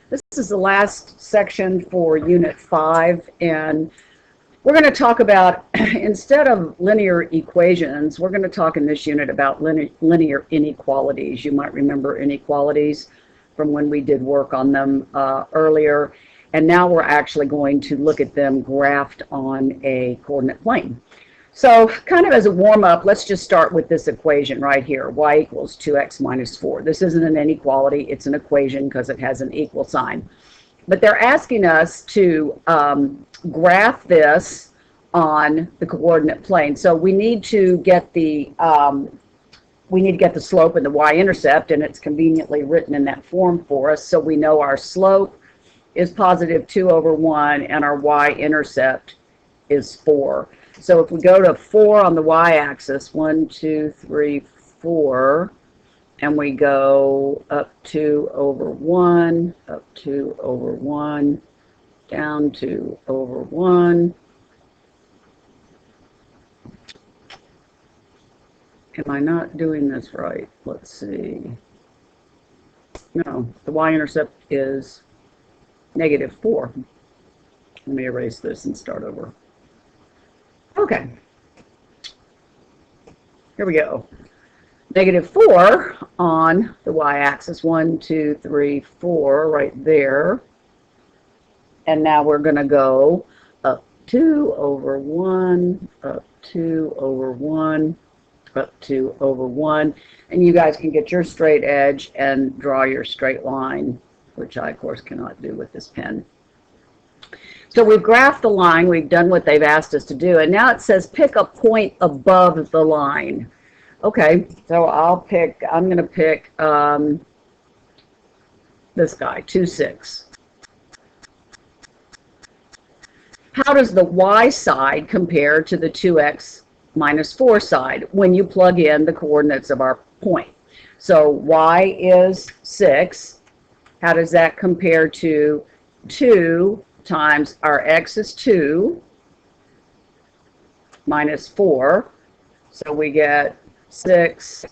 This is the last section for Unit 5, and we're going to talk about, instead of linear equations, we're going to talk in this unit about linear inequalities. You might remember inequalities from when we did work on them earlier, and now we're actually going to look at them graphed on a coordinate plane. So kind of as a warm-up, let's just start with this equation right here, y equals 2x minus 4. This isn't an inequality, it's an equation because it has an equal sign. But they're asking us to graph this on the coordinate plane. So we need to get the slope and the y-intercept, and it's conveniently written in that form for us, so we know our slope is positive 2 over 1 and our y-intercept is 4. So if we go to 4 on the y-axis, 1, 2, 3, 4, and we go up 2 over 1, up 2 over 1, down 2 over 1. Am I not doing this right? Let's see. No, the y-intercept is negative 4. Let me erase this and start over. Okay, here we go. Negative 4 on the y-axis, 1, 2, 3, 4, right there. And now we're going to go up 2 over 1, up 2 over 1, up 2 over 1. And you guys can get your straight edge and draw your straight line, which I, of course, cannot do with this pen. So we've graphed the line, we've done what they've asked us to do, and now it says pick a point above the line. Okay, so I'm going to pick this guy, 2, 6. How does the y side compare to the 2x minus 4 side when you plug in the coordinates of our point? So y is 6. How does that compare to 2 times our x is 2 minus 4? So we get 6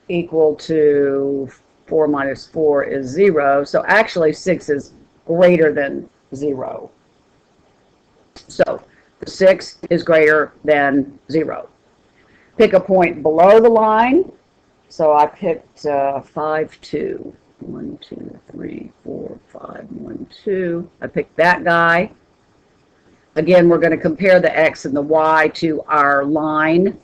equal to 4 minus 4 is 0. So actually 6 is greater than 0. So the 6 is greater than 0. Pick a point below the line. So I picked 5, 2. 1, 2, 3, 4, 5, 1, 2. I picked that guy. Again, we're going to compare the x and the y to our line.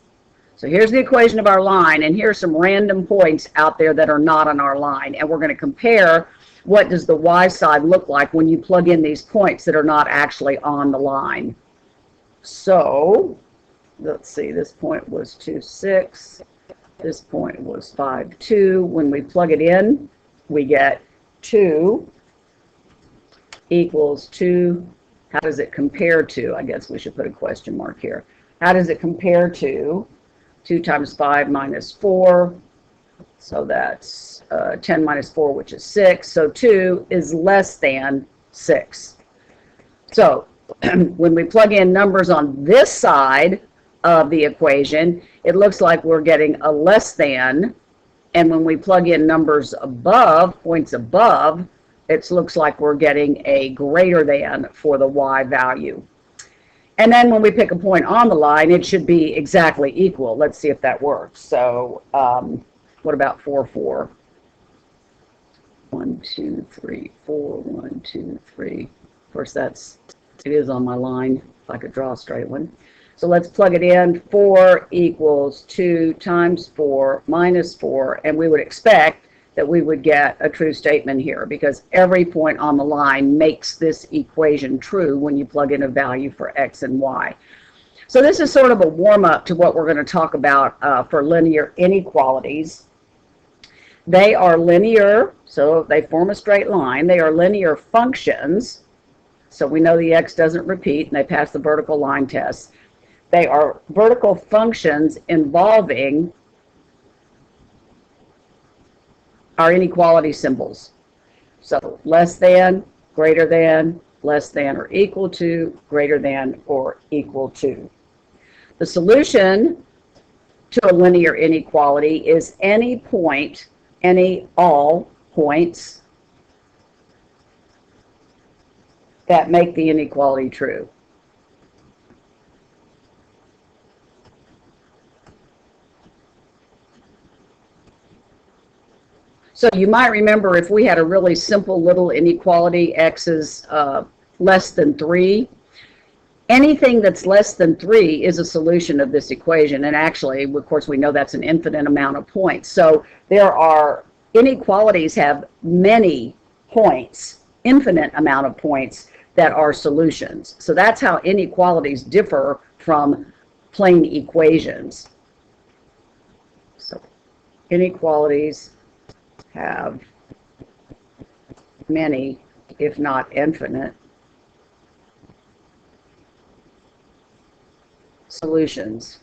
So here's the equation of our line, and here's some random points out there that are not on our line. And we're going to compare what does the y side look like when you plug in these points that are not actually on the line. So let's see, this point was 2, 6. This point was 5, 2. When we plug it in, we get 2 equals 2. How does it compare to? I guess we should put a question mark here. How does it compare to 2 times 5 minus 4? So that's 10 minus 4, which is 6. So 2 is less than 6. So when we plug in numbers on this side of the equation, it looks like we're getting a less than. And when we plug in numbers above, points above, it looks like we're getting a greater than for the y value. And then when we pick a point on the line, it should be exactly equal. Let's see if that works. So what about 4, 4? 1, 2, 3, 4, 1, 2, 3. Of course, it is on my line, if I could draw a straight one. So let's plug it in. 4 equals 2 times 4 minus 4, and we would expect that we would get a true statement here because every point on the line makes this equation true when you plug in a value for x and y. So this is sort of a warm-up to what we're going to talk about for linear inequalities. They are linear, so they form a straight line. They are linear functions, so we know the x doesn't repeat, and they pass the vertical line test. They are vertical functions involving our inequality symbols. So less than, greater than, less than or equal to, greater than or equal to. The solution to a linear inequality is any point, all points that make the inequality true. So you might remember if we had a really simple little inequality, x is less than 3, anything that's less than 3 is a solution of this equation. And actually, of course, we know that's an infinite amount of points. So there are, inequalities have many points, infinite amount of points that are solutions. So that's how inequalities differ from plain equations. So inequalities have many, if not infinite, solutions.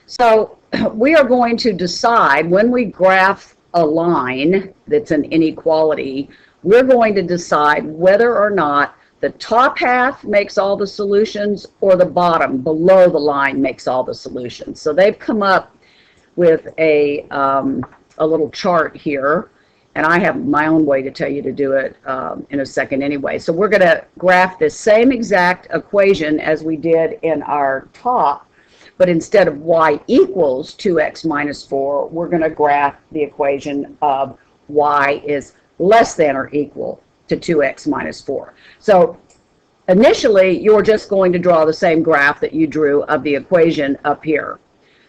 So we are going to decide when we graph a line that's an inequality, we're going to decide whether or not the top half makes all the solutions or the bottom below the line makes all the solutions. So they've come up with a little chart here, and I have my own way to tell you to do it in a second anyway. So we're going to graph this same exact equation as we did in our top, but instead of y equals 2x minus 4, we're going to graph the equation of y is less than or equal to 2x minus 4. So initially, you're just going to draw the same graph that you drew of the equation up here.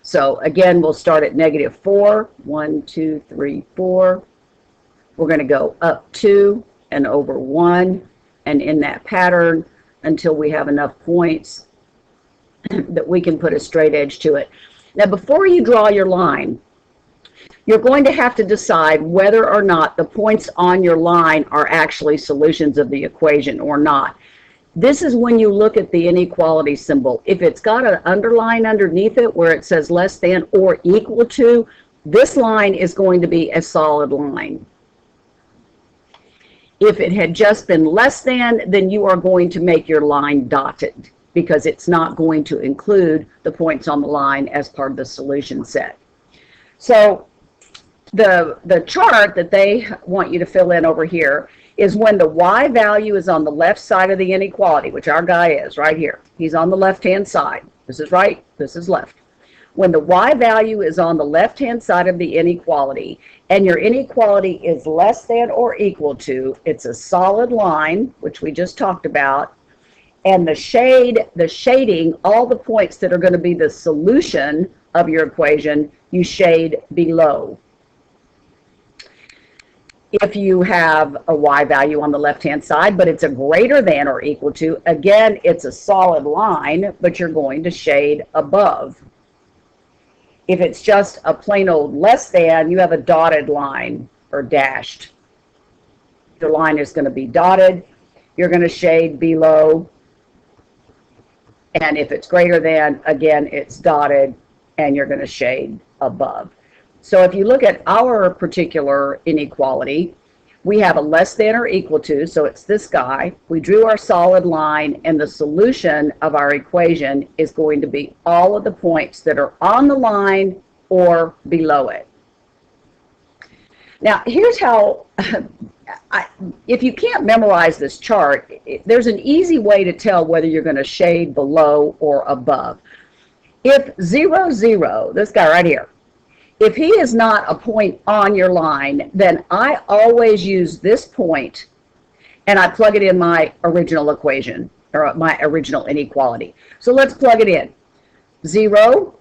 So again, we'll start at -4. 1, 2, 3, 4. We're going to go up 2 and over 1, and in that pattern until we have enough points that we can put a straight edge to it. Now, before you draw your line, you're going to have to decide whether or not the points on your line are actually solutions of the equation or not. This is when you look at the inequality symbol. If it's got an underline underneath it where it says less than or equal to, this line is going to be a solid line. If it had just been less than, then you are going to make your line dotted because it's not going to include the points on the line as part of the solution set. So the chart that they want you to fill in over here is when the y value is on the left side of the inequality, which our guy is right here. He's on the left-hand side. This is right, this is left. When the y value is on the left-hand side of the inequality and your inequality is less than or equal to, it's a solid line, which we just talked about, and the shading, all the points that are going to be the solution of your equation, you shade below. If you have a y value on the left-hand side, but it's a greater than or equal to, again, it's a solid line, but you're going to shade above. If it's just a plain old less than, you have a dotted line or dashed. The line is going to be dotted. You're going to shade below. And if it's greater than, again, it's dotted, and you're going to shade above. So if you look at our particular inequality, we have a less than or equal to, so it's this guy. We drew our solid line, and the solution of our equation is going to be all of the points that are on the line or below it. Now, here's how, if you can't memorize this chart, there's an easy way to tell whether you're going to shade below or above. If 0, 0, this guy right here, if he is not a point on your line, then I always use this point and I plug it in my original equation or my original inequality. So let's plug it in. 0,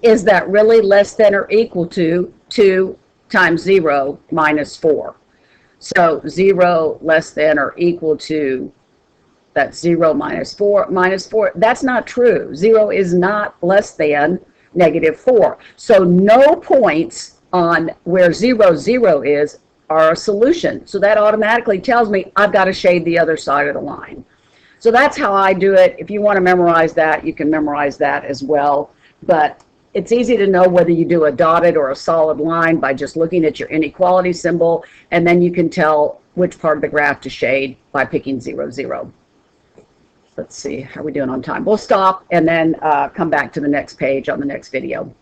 is that really less than or equal to 2 times 0 minus 4? So 0 less than or equal to, that's 0 minus 4, minus 4. That's not true. 0 is not less than -4. So no points on where 0, 0 is are a solution. So that automatically tells me I've got to shade the other side of the line. So that's how I do it. If you want to memorize that, you can memorize that as well. But it's easy to know whether you do a dotted or a solid line by just looking at your inequality symbol, and then you can tell which part of the graph to shade by picking 0, 0. Let's see, how are we doing on time? We'll stop and then come back to the next page on the next video.